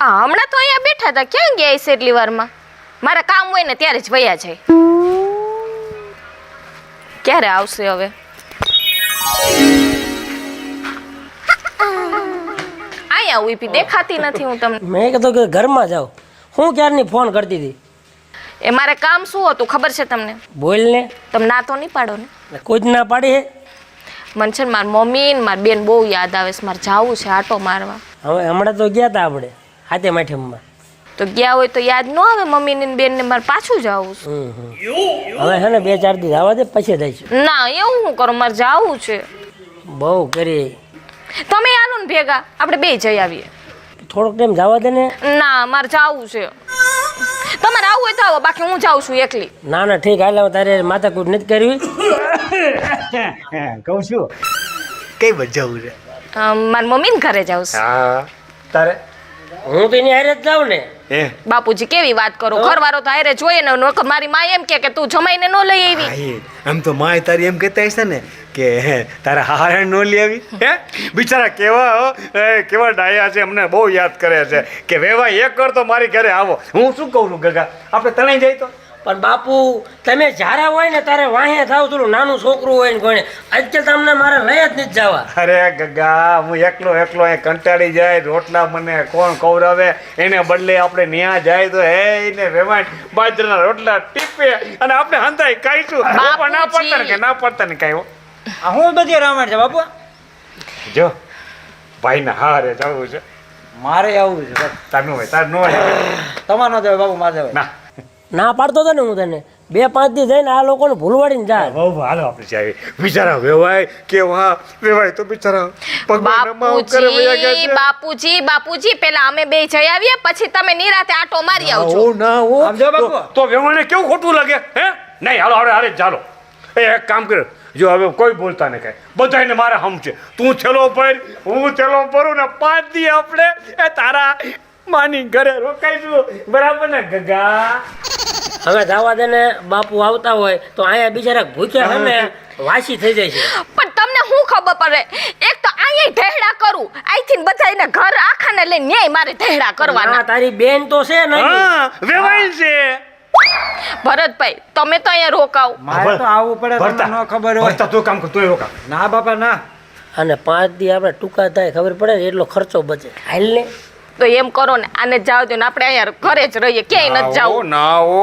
હમણાં તો અહીંયા બેઠા હતા. ક્યાં ગયા છે એટલી વારમાં? મારા કામ હોય ને ત્યારે જ વયા જાય. ક્યારે આવશે હવે? અહીંયા ઉભી દેખાતી નથી હું તમને. મેં કીધું કે ઘરમાં જાઉં. હું ક્યારની ફોન કરતી હતી. એ મારે કામ શું હતું ખબર છે તમને? બોલ ને. તમે ના તો નહીં પાડો ને? કોઈ જ ના પાડી હે. મને છે ને મારી મમ્મી ને મારી બેન બહુ યાદ આવે છે. મારે જાવું છે આટો મારવા. હવે હમણાં તો ગયા હતા આપણે હાથે માઠમમાં. તો ગયા હોય તો યાદ ન આવે મમ્મી ને બેન ને? મારે પાછું જાવું છે. હવે છે ને 2-4 દી જવા દે પછી જઈશું. ના એવું હું કરું, મારે જાવું છે. બહુ કરી. તમે આલો ને ભેગા, આપણે બે જઈ આવીએ. થોડોક ટાઈમ જવા દે ને. ના મારે જાવું છે. તમારે આવું હોય તો આવો, બાકી હું જાઉં છું એકલી. ના ના ઠીક હાલ. તારે માથાકૂટ નથી કરવી. કહું છું કઈ બાજુ જવું છે? મારી મમ્મી ને ઘરે જાઉં છું. હા તારે હું તો એની હારે જ જાઉં ને. બાપુજી કેવી વાત કરો, ઘરવાળો તો હારે જોઈએ ને. નકર મારી માં એમ કે તું જમાઈને ન લઈ આવી. આમ તો માય તારી એમ કહેતા હશે ને કે તારા હારે નો લઈ આવી. હે બિચારા કેવા ડાયા છે, અમને બહુ યાદ કરે છે કે વેવા એક કર તો મારી ઘરે આવો. હું શું કહું છું ગગા, આપણે તણાઈ જાય તો. પણ બાપુ તમે જ્યારે હોય ને તારે વાહે થાવ. થોડું નાનું છોકરું હોય ને કોઈને આજકાલ તમને મારે લઈ જ નથી જવા. અરે ગગા હું એકલો અહીં કંટાળી જાય. રોટલા મને કોણ ખવડાવે? એને બદલે આપણે ન્યા જાય તો હે એને વેવાણ બાજરાના રોટલા ટીપે અને આપણે હંધાઈ ખાઈશું. બાપા ના પડતા ને કાંઈ. હું બધી રામાયણ છે બાપુ. જો ભાઈ ના હારે જવું છે. મારે આવું છે. તાર નો હોય તમારે ન જવાય બાપુ, મારે જવાય. ના ના પાડતો હતો ને હું તને. 2-5 દી જઈને આ લોકોને ભૂલવાડીને જાય. બહુ હાલો આપણે જાય. બિચારા વેવાય કે વેવાય તો બિચારા બાપુજી પેલા અમે બે જઈ આવીએ, પછી તમે નિરાતે આટો મારી આવજો. તો વેવાને કેવું ખોટું લાગે? હે નહીં હાલો હારે ચાલો. એક કામ કરે, જો હવે કોઈ બોલતા ને કાંઈ, બધાને મારા હમ છે. તું થેલો ભર, હું થેલો ભરું ને 5 દી આપણે તારા માની ઘરે રોકાઈશું. બરાબર ને ગગા? હવે જવા દે ને. બાપુ આવતા હોય તો અહીંયા બિચારા ભૂખ્યા છે ને વાસી થઈ જાય છે. પણ તમને શું ખબર પડે? એક તો અહીંયા ઢેડા કરું, અહીંથી બધાને ઘર આખાને લઈને ન્યાય મારે ઢેડા કરવાના. તારી બેન તો છે ને. વેવાય છે. ભરતભાઈ તમે તો અહીંયા રોકાવ. મારે તો આવવું પડે, તમને ન ખબર હોય. તું કામ કર, તું રોકા. ના બાપા ના. અને 5 દી આપણે ટૂંકા થાય ખબર પડે ને એટલો ખર્ચો બચે. હાલ ને. તો એમ કરો ને, આને જાવ દો ને, આપણે અહીંયા ઘરે જ રહીએ, ક્યાંય નથી જાવું. ના હો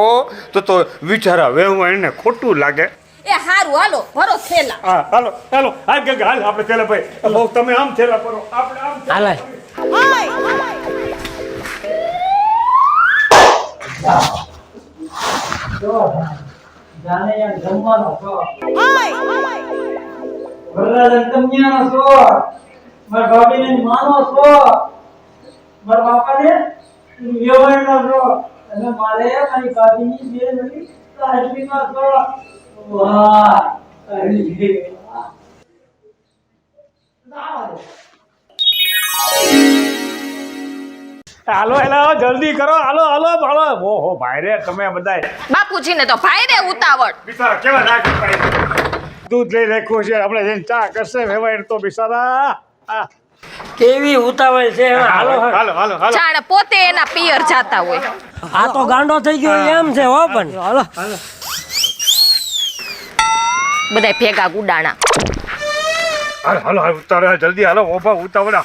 તો વિચારા વેવાય ને ખોટું લાગે. એ હારું હાલો ભરો થેલા. હા હાલો હાલ ગગા હાલ. આપણે થેલા ભાઈ તમે આમ થેલા ભરો, આપણે આમ. હાલ મારા બાપાને વ્યવહારના છો અને મારે મારી ભાભીની બે નથી સાહેબીમાં છો. વાહ હાલો જલ્દી કરો. હાલો ઓહો ભાઈ રે તમે બધા. બાપુજી ને તો ભાઈ રે ઉતાવળ. બિચારા કેવા રાખ દૂધ લઈ રાખ્યું છે. આપણે જઈને ચા કરશે વેવાય તો બિચારા કેવી ઉતાવળ છે. હાલો જાણે પોતે એના પિયર જાતા હોય. આ તો ગાંડો થઈ ગયો એમ છે હો. પણ હાલો બધા ભેગા ગુડાણા. હાલો ઉતાવળ જલ્દી હાલો. ઓભા ઉતાવળ.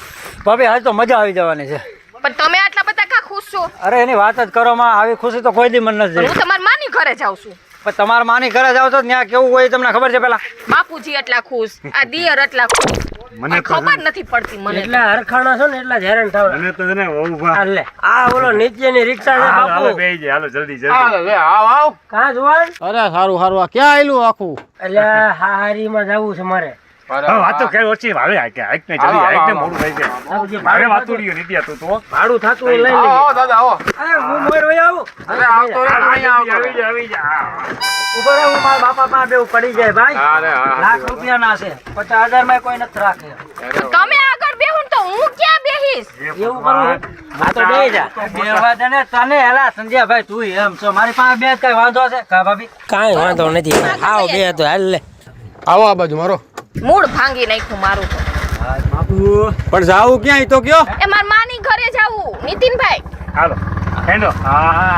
ભાભી આજ તો મજા આવી જવાની છે. પણ તમે આટલા બધા કા ખુશ છો? અરે એની વાત જ કરો માં. આવી ખુશી તો કોઈ દી મન નથી. હું તમારી માની ઘરે જાઉં છું. પણ તમારા માની ઘરે જાવ તો ત્યાં કેવું હોય તમને ખબર છે? પેલા બાપુજી એટલા ખુશ, આ દિયર એટલા ખુશ. મને ખબર નથી પડતી. મને એટલા હરખાણા છો ને એટલા જ હેરાન થાવ. મને તો ને ઓભા. હાલે આ બોલો નીચેની રિક્ષા છે બાપુ. બેહી જાય. હાલો જલ્દી આવ. કાં જોવાન? અરે સારું આ ક્યાં આયલું આખું? એટલે હારીમાં જવું છે મારે. વાતો કઈ ઓછી ભાવે આઈક ને જલ્દી આઈક ને મોડું થઈ જાય. ભારે વાતુડીઓ નીતિયા તું તો ભાડું થાતું હોય લઈ લેજો. આવો દાદા આવો. અરે હું મોર વઈ આવું. અરે આવતો રે અહીંયા આવી જા. ઉપર હું મારા બાપા પાસે બેવ પડી જાય ભાઈ. લાખ રૂપિયાના છે, 50,000 માં કોઈ નથી રાખે. તમે આગળ બેહો ને તો હું ક્યાં બેહીશ? એવું કરું આ તો બેહી જા. બેવા દે ને તને હેલા સંધ્યાભાઈ તું એમ છો. મારી પાસે બે કઈ વાંધો છે કા ભાભી? કાંઈ વાંધો નથી. આવ બે તો હાલ લે. આવો આ બાજુ મારો મૂળ ભાંગી નાખ્યું મારું તો. બાપુ પણ જાવું ક્યાં તો કયો? એ માર માની ઘરે જાવું નીતિનભાઈ. હાલો હેલો. હા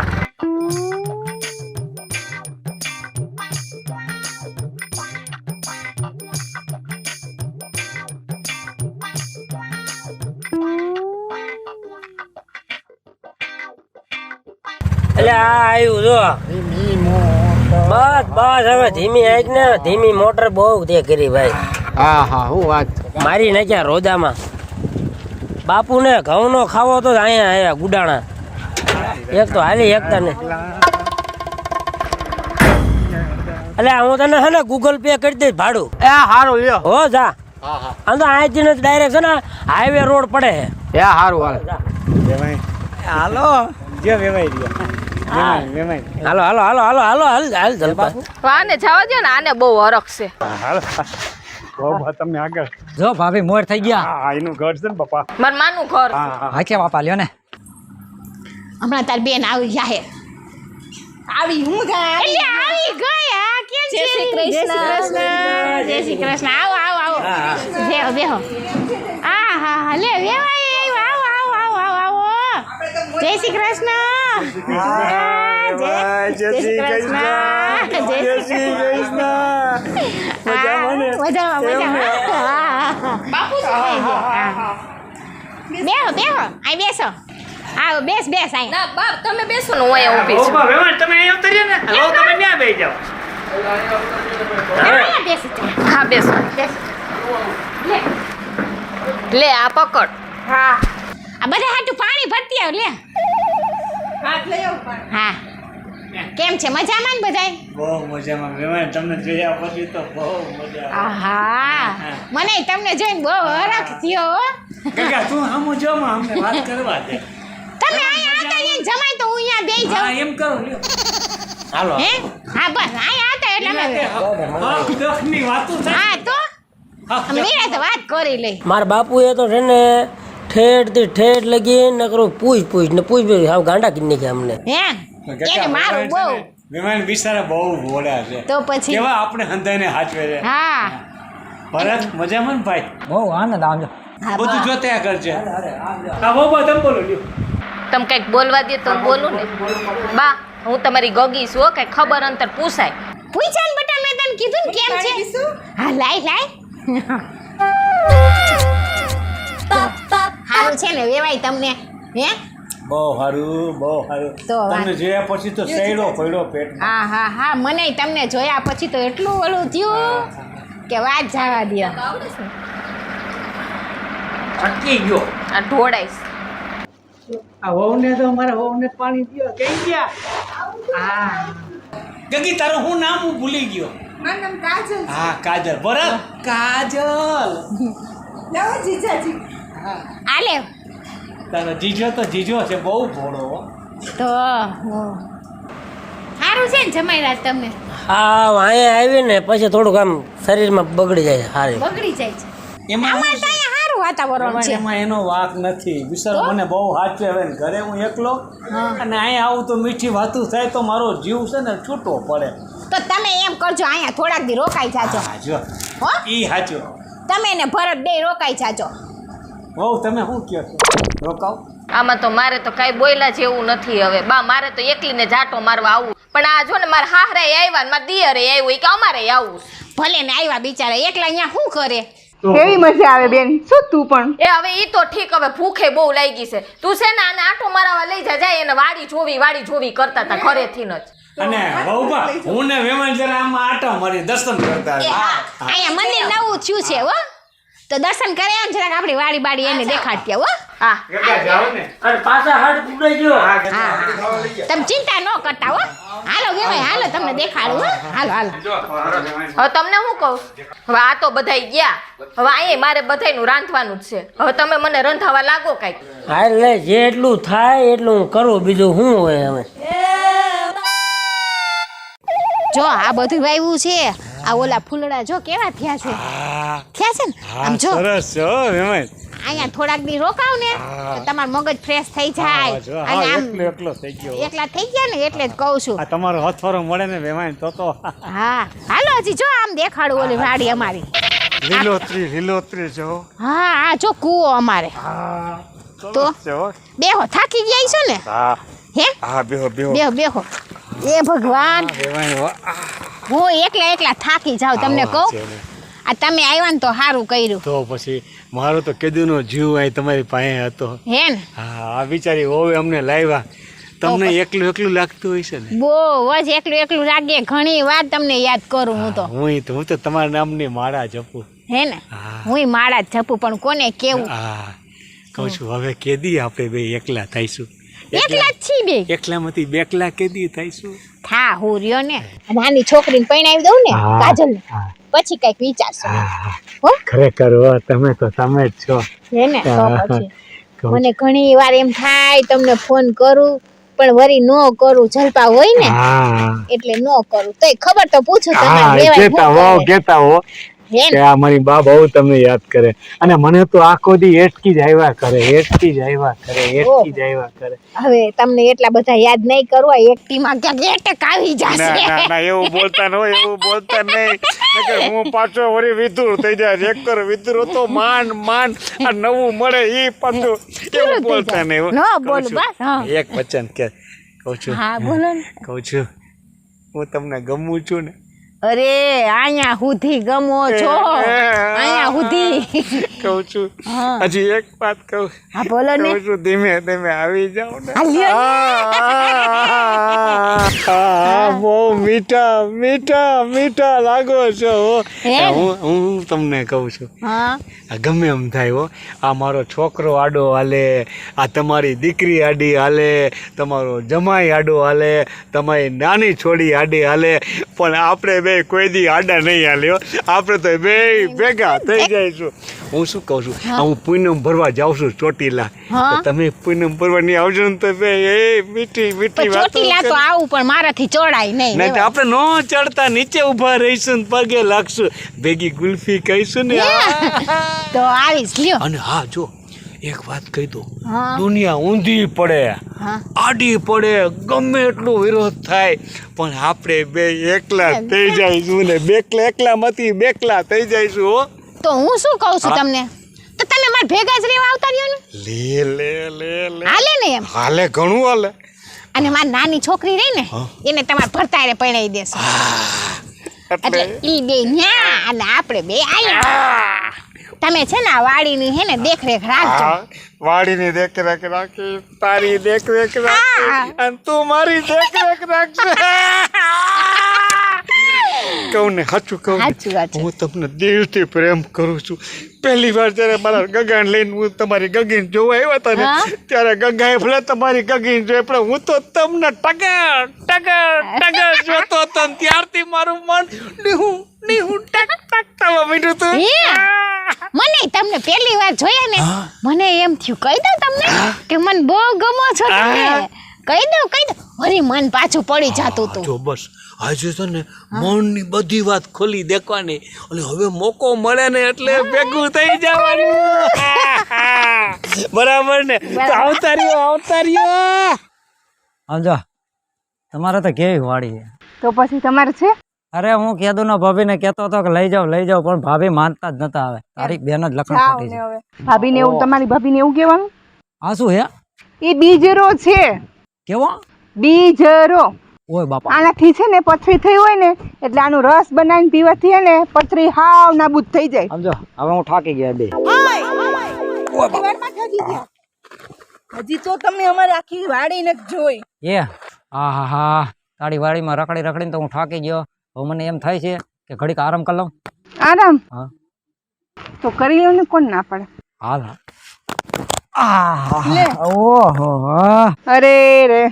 એટલે આ આવ્યું જો બસ હવે ધીમી આંખ ને ધીમી મોટર બહુ તે કરી ભાઈ. હા હા હું વાત. મારી નાખ્યા રોદામાં. બાપુને ઘઉંનો ખાવો તો અહીંયા આયા ગુડાણા. એક તો હાલી એકતા ને એટલે હું તને હે ને ગૂગલ પે કરી દઈશ ભાડું. એ હારું લ્યો. હો જા. આમ તો અહીંથી ને ડાયરેક્ટ છે ને હાઈવે રોડ પડે છે. એ હારું હાલ. હાલો જે વેવાઈ રહ્યો હાલો હાલો હાલો હાલો હાલો હાલ હાલ જલપા. આને જવા દો ને, આને બહુ હરખ છે. હાલો બહુ તમે આગળ. જો ભાભી મોર થઈ ગયા. હા એનું ઘર છે ને પપ્પા. માર માનું ઘર. હા કે બાપા લ્યો ને. હમણાં તાર બેન આવી જાહે. આવી હું જાય એટલે આવી ગયા કેમ છે? જય શ્રી કૃષ્ણ. જય શ્રી કૃષ્ણ. આવો આવો આવો. બેહો બેહો. હા હા લે વેવાઈ આવો આવો આવો આવો આવો. જય શ્રી કૃષ્ણ. જય શ્રી કૃષ્ણ. જય શ્રી કૃષ્ણ. મજામાં. બાપુ બેહો બેહો અહીં બેસો. આવો બેસ બેસ અહીં. ના બાપ તમે બેસો ને, હું અહીંયા ઊભી છું. તમે અહીંયા ઉતરીએ ને હવે તમે ત્યાં બેસી જાઓ. અહીંયા બેસી જા. હા બેસો. લે લે આ પકડ. હા આ બધા હાટું પાણી ભરતી આવ લે. હા કેમ છે? મજામાં ને બધાય? બહુ મજામાં વેવાઈ તમને જોયા પછી તો બહુ મજા. આહા મને તમને જોઈને બહુ હરખ થયો હો. કાકા તું હમું જો માં અમને વાત કરવા દે. તમે અહીંયા હતા ને જમાય તો હું અહીંયા બેહી હા જાઉં. એમ કરો લ્યો. હાલો હે હા બસ અહીંયા હતા એટલે અમે હા દખની વાતો થાય. હા તો અમે નીરા તો વાત કરી લઈ. મારા બાપુએ તો છે ને ઠેઠથી ઠેઠ લગી ન કરું પૂછ ને પૂછ હાવ ગાંડા કરી નાખ્યા અમને. હે એને મારું બહુ વેવાઈ બિચારા બહુ ભોળા છે. તો પછી કેવા આપણે હંધાઈને હાચવે છે. હા ભરત મજામાં ને ભાઈ? બહુ આનંદ આવજો. હા બધું બસ. જોતે આગળ છે. હા બહુ તમે બોલો લ્યો. તમે કંઈક બોલવા દે તો બોલું ને. બા હું તમારી ગગી છું હો, કંઈક ખબર અંતર પૂછાય. પૂછાન બટા મેં તને કીધું ને કેમ છે? હા લાય લાય. હારું છે ને વેવાઈ તમને હે? બહુ સારું બહુ સારું. તો વાત. તમને જોયા પછી તો સૈડો પડ્યો પેટમાં. હા હા હા મને તમને જોયા પછી તો એટલું ઓલું થયું કે વાત જવા દો. થકી ગયો. આ ઢોળાઈશ. આ વહુને તો મારા વહુને પાણી પીવા કઈ ગયા. હા ગગી તારું હું નામ હું ભૂલી ગયો. મારું નામ કાજલ છે. હા કાજલ. ભરત કાજલ. લાવો જીજાજી. આલે તારો જીજો તો જીજો છે બહુ ભોળો હો. તો સારું છે ને જમાઈ રાત તમને હા અહીંયા આવી ને પછી થોડુંક આમ શરીરમાં બગડી જાય સારી. બગડી જાય છે. એમાં અમારે તો અહીંયા સારું વાતાવરણ છે. એમાં એનો વાક નથી બિચારો મને બહુ સાચવે હવે ને ઘરે હું એકલો અને અહીંયા આવું તો મીઠી વાતું થાય તો મારો જીવ છે ને છૂટો પડે. તો તમે એમ કરજો અહીંયા થોડાક દી રોકાઈ જાજો. હા જો હો ઈ સાચું. તમે ને ભરત બે રોકાઈ જાજો. બહુ તમે શું કહો છો? રોકાવ. આમાં તો મારે તો કાંઈ બોયલા જેવું નથી હવે. બા મારે તો એકલીને જાટો મારવા આવું. પણ આ જો ને મારા હાહરાએ આવ્યા ને મારા દિયરે આવ્યું કે અમારે આવું. ભલે ને આવ્યા બિચારા એકલા અહીંયા શું કરે? કેવી મજા આવે બેન, શું તું પણ? એ હવે ઈ તો ઠીક, હવે ભૂખે બહુ લાગી છે. તું છે ને આને આટો મારવા લઈ જા, જાય એને વાડી જોવી કરતા હતા ઘરેથી જ. અને બહુબા હું ને વેવાઈ જરા આમાં આટો મારી દર્શન કરતા એ હા અહીંયા મંદિર નવું થયું છે હો, તો દર્શન કરે આમ જરાક આપણી વાડી બાડી એને દેખાડતી હો. હા જાઓ ને. અને પાછા હાથ ઉડાઈ ગયો. હા તમે ચિંતા ન કરતા હો. હાલો વેવાઈ હાલો તમને દેખાડું હો. હાલો હાલો હવે તમને શું કહું, હવે આ તો બધાય ગયા, હવે અહીંયા મારે બધાયનું રાંધવાનું જ છે. હવે તમે મને રંધાવા લાગો કાંઈક. હા એટલે જેટલું થાય એટલું હું કરું, બીજું શું હોય હવે. જો આ બધું વાવ્યું છે, આ ઓલા ફૂલડા જો કેવા થયા છે ને આમ જો સરસ છે હો વેવાઈ. અહીંયા થોડાક દી રોકાવ ને તો તમારું મગજ ફ્રેશ થઈ જાય. અને આમ એકલો થઈ ગયો. એકલા થઈ ગયા ને એટલે જ કહું છું. આ તમારો હથવારો મળે ને વેવાઈ તો હા હાલો હજી જો આમ દેખાડું ઓલી વાડી અમારી. લીલોતરી જો હા આ જો કૂવો અમારે તો બેહો થાકી ગયા છો ને હા હે હા બેહો બેહો બેહો એ ભગવાન હું એકલા થાકી જાઉં તમને કહું આ તમે આવ્યા ને તો સારું કર્યું તો પછી મારો તો કેદુનો જીવ અહીં તમારી પાસે હતો હે ને હા આ બિચારી હોવે અમને લાવ્યા તમને એકલું લાગતું હોય છે ને બહુ જ એકલું લાગે ઘણી વાર તમને યાદ કરું હું તો તમારા નામની માળા જપું હે ને હું માળા જ જપું પણ કોને કેવું હા કહું છું હવે કેદી આપણે બે એકલા થઈશું એકલા જ છી બે એકલામાંથી બેકલા કેદી થઈશું હા હું રહ્યો ને નાની છોકરીને પરણાવી દઉં ને કાજલ પછી કઈક વિચારશું હો ખરેખર તમે તો તમે જ છો હે ને તો પછી મને ઘણી વાર એમ થાય તમને ફોન કરું પણ વરી નો કરું જલપા હોય ને એટલે નો કરું તોય ખબર તો પૂછું તમારે કેતા હો કે આ મારી બા બહુ તમને યાદ કરે અને મને તો આખો દી એટકી જ આવ્યા કરે હવે તમને એટલા બધા યાદ નહીં કરવા એકટીમાં ક્યાંક એટક આવી જશે ના એવું બોલતા નહીં હું પાછો વળી વિધુર થઈ જાય એક કર વિધુર તો માંડ આ નવું મળે ઈ પાછું એવું બોલતા નહીં નો બોલું બસ એક વચન કે કહું છું હા બોલો ને કહું છું હું તમને ગમું છું ને અરે અહીંયા સુધી ગમો છો અહીંયા સુધી કહું છું હજી એક વાત કહું હા બોલો ને કહું છું ધીમે આવી જાવ ને બહુ મીઠા લાગો છો હું તમને કહું છું ગમે એમ થાય હો આ મારો છોકરો આડો હાલે આ તમારી દીકરી આડી હાલે તમારો જમાઈ આડો હાલે તમારી નાની છોડી આડી હાલે પણ આપણે બે કોઈ દી આડા નહીં હાલ્યો આપણે તો બે ભેગા થઈ જઈશું હું શું કહું છું હું પૂનમ ભરવા જાઉં છું ચોટીલા તમે પૂનમ ભરવા નહીં આવજો ને તો બે મીઠી ચોટીલા તો આવું પણ મારાથી ચડાય નહીં આપણે નો ચડતા નીચે ઉભા રહીશું ને પગે લાગશું ભેગી ગુલ્ફી કહીશું ને તો આવીશ લ્યો અને હા જો એક વાત કહી દો દુનિયા ઊંધી પડે આડી પડે ગમે એટલો વિરોધ થાય પણ આપણે બે એકલા થઈ જઈશું ને એકલામાંથી બેકલા થઈ જઈશું હો તો હું શું કહું છું તમને તો તમે માર ભેગા જ રહેવા આવતા રહ્યો ને લે હાલે ને એમ હાલે ઘણું હાલે અને મારી નાની છોકરી રહી ને એને તમારે ભરતારે પરણાવી દેશો એટલે ઈ બે ન્યા અને આપણે બે આયા તમે છે ને આ વાડીની હે ને દેખરેખ રાખજો વાડીની દેખરેખ રાખી તારી દેખરેખ રાખી અને તું મારી દેખરેખ રાખશે કહું ને સાચું હું તમને દિલથી પ્રેમ કરું છું પહેલી વાર જ્યારે મારા ગગાને લઈને હું તમારી ગગીને જોવા આવ્યા હતા ને ત્યારે ગગાએ ભલે તમારી ગગીને જોઈ પણ હું તો તમને ટગર જોતો હતો ને ત્યારથી મારું મન હું ટક થવા માંડ્યું હતું મને તમને પહેલી વાર જોયા ને મને એમ થયું કહી દઉં તમને કે મને બહુ ગમો છો તમે કહી દઉં વળી મન પાછું પડી જાતું હતું જો બસ આજે છે ને મનની બધી વાત ખોલી દેખવાની અને હવે મોકો મળે ને એટલે ભેગું થઈ જવાનું બરાબર ને તો આવતા રહ્યો સમજો તમારે તો કેવી વાડી છે તો પછી તમારે છે અરે હું કીધું ને ભાભીને કહેતો હતો કે લઈ જાઓ પણ ભાભી માનતા જ નતા આવે તારી બેન જ લખણ પટી છે ભાભીને એવું તમારી ભાભીને એવું કહેવાનું આ શું હે એ બીજરો છે કેવો બીજરો ઓય બાપા આનાથી છે ને પથરી થઈ હોય ને એટલે આનો રસ બનાવીને પીવાથી હે ને પથરી હાવ નાબૂદ થઈ જાય સમજો હવે હું થાકી ગયા બે હજી તો તમે અમારી આખી વાડી નથી જોઈ એ હા તારી વાડીમાં રખડીને તો હું થાકી ગયો હવે મને એમ થાય છે કે ઘડીક આરામ કરી લઉં આરામ હા તો કરી લો ને કોણ ના પડે હાલ ઓહો અરે રે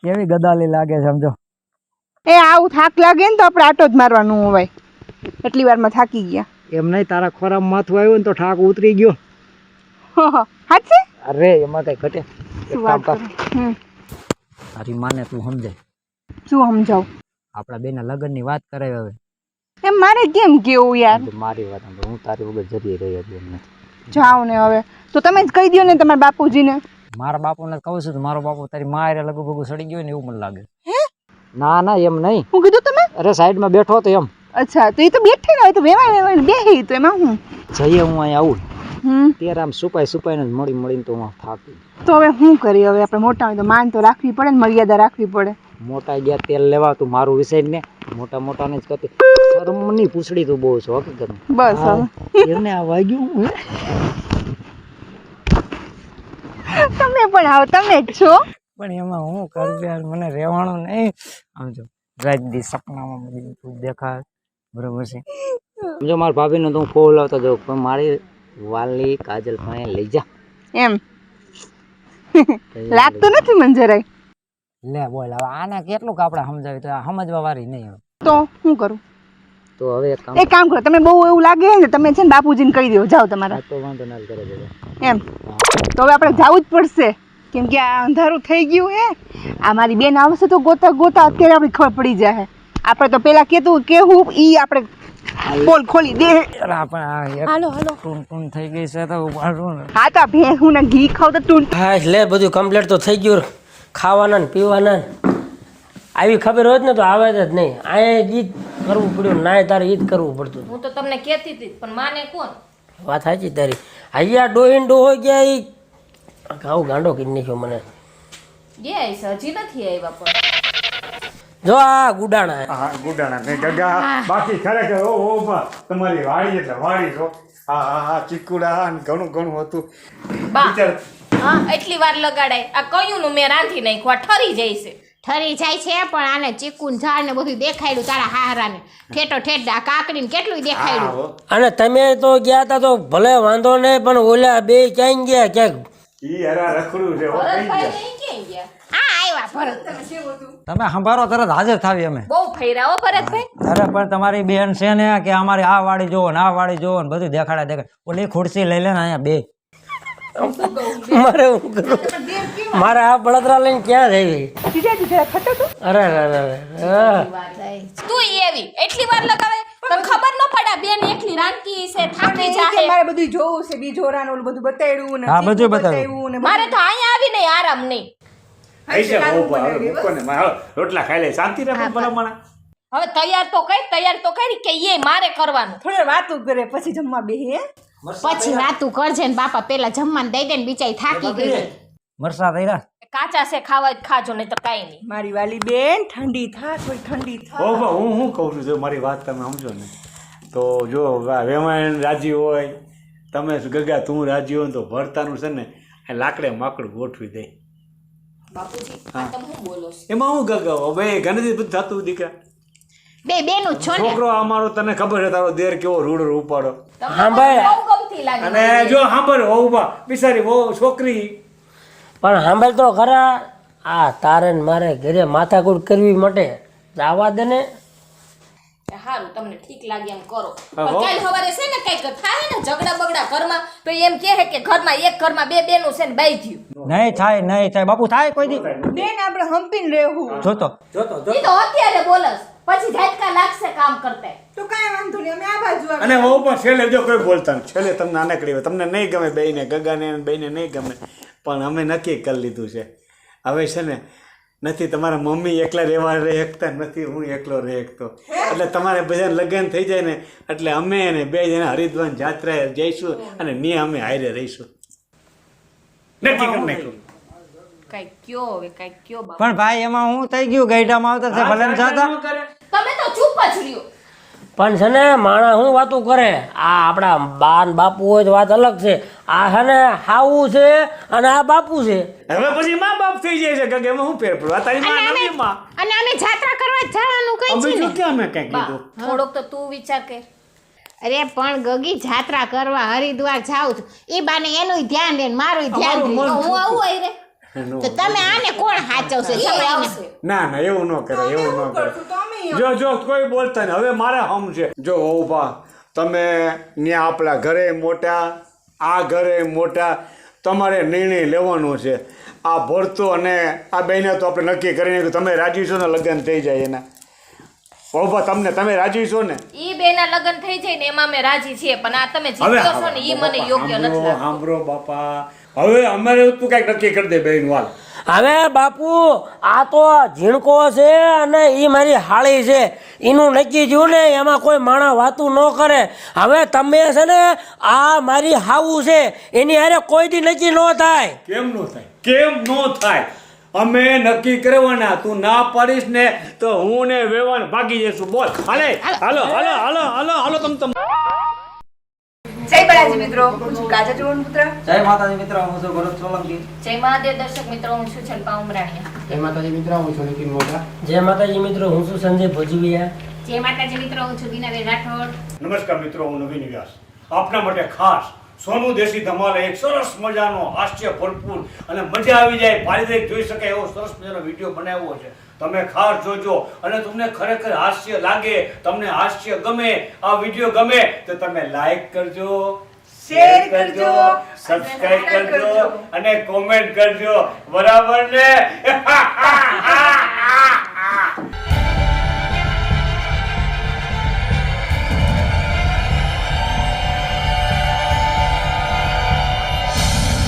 કેવી ગદાલી લાગે સમજો એ આવું થાક લાગે ને તો આપણે આટો જ મારવાનું હોય એટલી વારમાં થાકી ગયા એમ નહીં તારા ખોરામાં માથું આવ્યું ને તો ઠાક ઉતરી ગયો હાચે અરે એમાં કઈ ઘટે તારી માને તું સમજાય શું સમજાવ આપણા બેના લગ્નની વાત કરે હવે એમ મારે કેમ કેવું યાર મારી વાત હું તારી વગર જરી રહી હતી એમને જાઓ ને હવે તો તમે જ કહી દો ને તમારા બાપુજીને મારા બાપુને કહું છું મારો બાપુ તારી મારે લગભગ સડી ગયો ને એવું મને લાગે ના એમ નહીં હું કીધું તમે અરે સાઈડમાં બેઠો હતો એમ અચ્છા તો એ તો બેઠે ને હોય તો વેવાય બેહી તો એમાં હું જઈએ હું અહીંયા આવું હમ ત્યારે આમ સુપાઈને જ મળીને તો હું થાકી તો હવે શું કરીએ હવે આપણે મોટા હોય તો માન તો રાખવી પડે ને મર્યાદા રાખવી પડે મોટા ગયા તેલ લેવા તું મારું વિષય ને મોટાને જ કરતી શરમની પૂછડી તું બહુ છો હકીકત બસ હવે એને આ વાગ્યું તમે પણ આવો તમે જ છો પણ એમાં હું કરું યાર મને રહેવાનું નહીં આમ જો રાત દી સપનામાં બધું તું દેખાય બરોબર છે જો મારા ભાભીને તો હું ફોન લાવતો જાઉં પણ મારી વાલી કાજલ પાસે લઈ જા એમ લાગતું નથી મને જરાય લે બોલ હવે આને કેટલું આપણે સમજાવી તો આ સમજવા વાળી નહીં હવે તો શું કરું તો હવે એક કામ કરો તમે બહુ એવું લાગે ને તમે છે ને બાપુજીને કહી દો જાઓ તમારા તો વાંધો ના કરે છે એમ તો હવે આપણે જવું જ પડશે કેમ કે આ અંધારું થઈ ગયું હે આ મારી બેન આવશે તો ગોતા અત્યારે આપણે ખબર પડી જાય આપણે તો પેલા કેવું ઈ આપણે બોલ ખોલી દે હાલો ટૂન થઈ ગઈ છે તો ઉપાડું ને હા તો ભેહું ને ઘી ખાવ તો ટૂન હા લે બધું કમ્પ્લીટ તો થઈ ગયું ખાવાના ને પીવાના આવી ખબર હોત ને તો આવે જ નહીં અહીંયા ઈ જ કરવું પડ્યું ના તારે ઈ જ કરવું પડતું હું તો તમને કહેતી હતી પણ માને કોણ વાત સાચી તારી અહીંયા ડોહીન ડોહો ગયા ઈ આવું ગાંડો કરી નાખ્યો મને ગયા છે હજી નથી આવ્યા પણ જો આ ગુડાણા હા ગુડાણા ને ગગા બાકી ખરેખર ઓ બા તમારી વાડી એટલે વાડી છો હા ચીકુડા ને ઘણું હતું બા વિચાર હા એટલી વાર લગાડાય આ કયું નું મેં રાંધી નાખ્યું આ ઠરી જાય છે ઠરી જાય છે પણ આને ચીકુન ઝાડ ને બધું દેખાડ્યું તારા હારાને ઠેઠો ઠેઠ આ કાકડીને કેટલું દેખાડ્યું અને તમે તો ગયા તા તો ભલે વાંધો નહીં પણ ઓલા બે ક્યાંય ગયા ક્યાંક ઈ હરા રખડું છે ભરતભાઈ નહીં ક્યાં ગયા આવ્યા ભરત તમે સંભારો તરત હાજર થાવી અમે બહુ ફર્યા હો ભરતભાઈ અરે પણ તમારી બેન છે ને કે અમારી આ વાડી જોવો ને આ વાડી જોવો ને બધું દેખાડે ઓલી ખુરશી લઈ લે ને અહીંયા બે મારે હું કરું મારે આ બળતરા લઈને ક્યાં જઈ અરે તું એવી એટલી વાર લગાવે તને ખબર ન પડે બેન એકલી રાંધતી છે થાકી જાહે મારે બધું જોવું છે બીજોરાને ઓલું બધું બતાડ્યું ને હા, બધું બતાવ્યું. ને મારે તો અહીંયા આવીને આરામ નહીં આઈ છે બહુ હવે મૂકો ને મારો રોટલા ખાઈ લે શાંતિ રહે ભલામણા હવે તૈયાર તો કરી કે એ મારે કરવાનું થોડી વાતું કરે પછી જમવા બેહે પછી વાતું કરજે ને બાપા પેલા જમવાનું દઈ દે ને બિચારી થાકી ગઈ છે. મરસા થઈ રહ્યા કાચા છે ખાવા જ ખાજો નહીં તો કાંઈ નહીં મારી વાલી બેન ઠંડી થા થોડી ઠંડી થા ઓ બા હું કહું છું જો મારી વાત તમે સમજો ને તો જો વેવાણ રાજી હોય તમે ગગા તું રાજી હોય ને તો ભરતાનું છે ને આ લાકડે માકડું ગોઠવી દે બાપુજી આ તમે શું બોલો છો એમાં હું ગગા ભાઈ ઘણી બધું થતું દીકરા બે બેનું છો ને છોકરો અમારો તને ખબર છે તારો દેર કેવો રૂડો ઉપાડો તમને બહુ ગમતી લાગે અને જો સાંભળ હોવ બા બિચારી બહુ છોકરી પણ સાંભળ તો ખરા આ તારે ને મારે ઘરે માથાકૂટ કરવી માટે આવા દે ને હારું તમને ઠીક લાગે એમ કરો પણ કાલ સવારે છે ને કઈક થાય ને ઝઘડા બગડા ઘરમાં તો એમ કહે કે ઘરમાં એક ઘરમાં બે બેનું છે ને બાઈ થયું નહીં થાય બાપુ થાય કોઈ દી બેન આપણે હંપીને રહેવું જોતો ઈ તો અત્યારે બોલસ પછી ઝાટકા લાગશે કામ કરતા તો કાંઈ વાંધો નહીં અમે આ બાજુ આવે અને હોવ પણ છેલ્લે જો કોઈ બોલતા નથી છેલ્લે તમને નાનકડી હોય તમને નહીં ગમે બેયને ગગાને બેયને નહીં ગમે પણ અમે નક્કી કરી લીધું છે હવે છે ને નથી તમારા મમ્મી એકલા રહેવા રહી શકતા નથી હું એકલો રહી શકતો એટલે તમારે બધાને લગ્ન થઈ જાય ને એટલે અમે ને બે જણા હરિદ્વાર જાત્રાએ જઈશું અને ને અમે હારે રહીશું નક્કી કરી નાખ્યું કઈ કયો હવે કઈ કયો બાપા પણ ભાઈ એમાં હું થઈ ગયું ગઈઢામાં આવતા છે ભલે ને જાતા તમે તો ચૂપ જ રહ્યો પણ છે ને માણસ શું વાતું કરે આ આપણા બા ને બાપુ હોય તો વાત અલગ છે આ છે ને હાવું છે અને આ બાપુ છે હવે પછી મા બાપ થઈ જાય છે કે એમાં શું ફેર પડવા તારી માં નથી માં અને અમે જાત્રા કરવા જવાનું કઈ છે બીજું ને ક્યાં મેં કઈ બા કીધું થોડોક તો તું વિચાર કર અરે પણ ગગી જાત્રા કરવા હરિદ્વાર જાઉં છું એ બાને એનું ધ્યાન દે ને મારું ધ્યાન દે હું આવું આઈ રે તો તમે આને કોણ હાચવશે એ જમાઈને? આવશે ના એવું ન કરે એવું ન કરે જો કોઈ બોલતા ને હવે મારે હમ છે જો ઉભા તમે ત્યાં આપણા ઘરે મોટા આ ઘરે મોટા તમારે નિર્ણય લેવાનો છે આ ભરતો અને આ બેને તો આપણે નક્કી કરીને તમે રાજી છો ને લગ્ન થઈ જાય એના ઉભા તમે રાજી છો ને ઈ બેના લગ્ન થઈ જાય ને એમાં અમે રાજી છીએ પણ આ તમે જીત્યો છો ને ઈ મને યોગ્ય નથી લાગતું સાંભળો બાપા હવે અમારે તું કઈક નક્કી કરી દે બેન વાલ. હવે બાપુ આ તો ઝીણકો છે અને એ મારી હાળી છે એનું નક્કી થયું ને એમાં કોઈ માણસ વાતું ન કરે. હવે તમે છે ને આ મારી હાવું છે એની હારે કોઈ દી નક્કી ન થાય. કેમ નો થાય? કેમ નો થાય? અમે નક્કી કરવાના. તું ના પાડીશ ને તો હું ને વેવાન ભાગી જઈશું. બોલ હાલે હાલો હાલો હાલો હાલો હાલો તમ જય બાલાજી મિત્રો, હું છું કાજલ ચૌહાણ પુત્ર. જય માતાજી મિત્રો, હું છું ભરત સોલંકી. જય મહાદેવ દર્શક મિત્રો, હું છું છલપા ઉમરાણીયા. જય માતાજી મિત્રો, હું છું નિતિન મોટા. જય માતાજી મિત્રો, હું છું સંજય ભોજવિયા. જય માતાજી મિત્રો, હું છું બીનાબેન રાઠોડ. નમસ્કાર મિત્રો, હું નવીન વ્યાસ આપના માટે ખાસ સોનું દેશી ધમાલ એક સરસ મજાનો હાસ્ય ભરપૂર અને મજા આવી જાય પારિવારિક જોઈ શકે એવો સરસ મજાનો વિડીયો બનાવ્યો છે. તમે ખાસ જોજો અને તમને ખરેખર હાસ્ય લાગે, તમને હાસ્ય ગમે, આ વિડીયો ગમે તો તમે લાઈક કરજો, શેર કરજો, સબસ્ક્રાઇબ કરજો અને કોમેન્ટ કરજો. બરાબર ને?